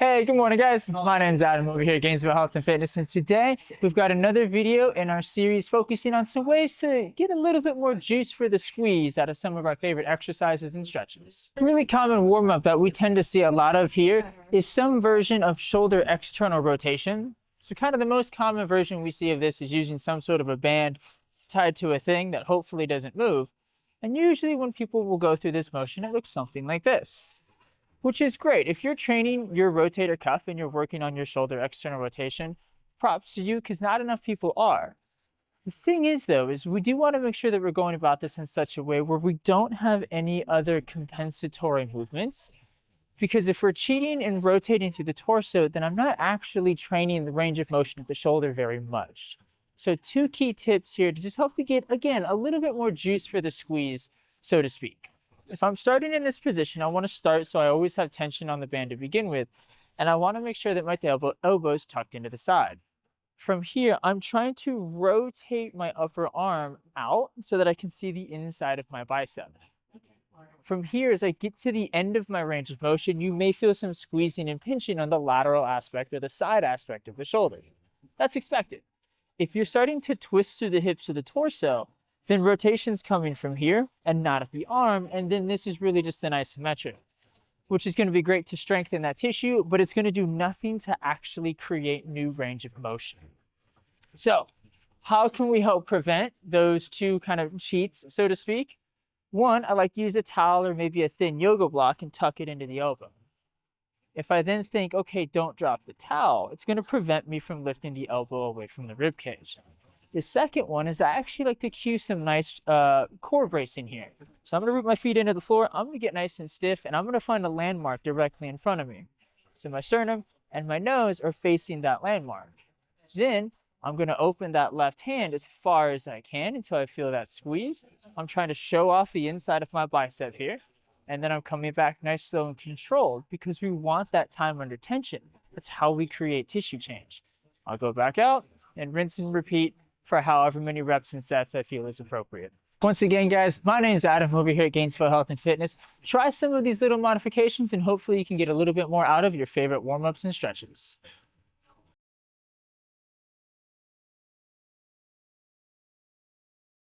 Hey, good morning, guys. My name's Adam over here at Gainesville Health and Fitness, and today we've got another video in our series focusing on some ways to get a little bit more juice for the squeeze out of some of our favorite exercises and stretches. A really common warm-up that we tend to see a lot of here is some version of shoulder external rotation. So kind of the most common version we see of this is using some sort of a band tied to a thing that hopefully doesn't move. And usually when people will go through this motion, it looks something like this, which is great. If you're training your rotator cuff and you're working on your shoulder external rotation, props to you, because not enough people are. The thing is, though, is we do want to make sure that we're going about this in such a way where we don't have any other compensatory movements, because if we're cheating and rotating through the torso, then I'm not actually training the range of motion of the shoulder very much. So two key tips here to just help you get, again, a little bit more juice for the squeeze, so to speak. If I'm starting in this position, I want to start so I always have tension on the band to begin with, and I want to make sure that my elbow is tucked into the side. From here, I'm trying to rotate my upper arm out so that I can see the inside of my bicep. From here, as I get to the end of my range of motion, you may feel some squeezing and pinching on the lateral aspect or the side aspect of the shoulder. That's expected. If you're starting to twist through the hips or the torso, then rotation's coming from here and not at the arm, and then this is really just an isometric, which is going to be great to strengthen that tissue, but it's going to do nothing to actually create new range of motion. So how can we help prevent those two kind of cheats, so to speak? One, I like to use a towel or maybe a thin yoga block and tuck it into the elbow. If I then think, okay, don't drop the towel, it's going to prevent me from lifting the elbow away from the rib cage. The second one is I actually like to cue some nice core bracing here. So I'm going to root my feet into the floor, I'm going to get nice and stiff, and I'm going to find a landmark directly in front of me. So my sternum and my nose are facing that landmark. Then I'm going to open that left hand as far as I can until I feel that squeeze. I'm trying to show off the inside of my bicep here. And then I'm coming back nice, slow, and controlled, because we want that time under tension. That's how we create tissue change. I'll go back out and rinse and repeat for however many reps and sets I feel is appropriate. Once again, guys, my name's Adam over here at Gainesville Health and Fitness. Try some of these little modifications and hopefully you can get a little bit more out of your favorite warm-ups and stretches.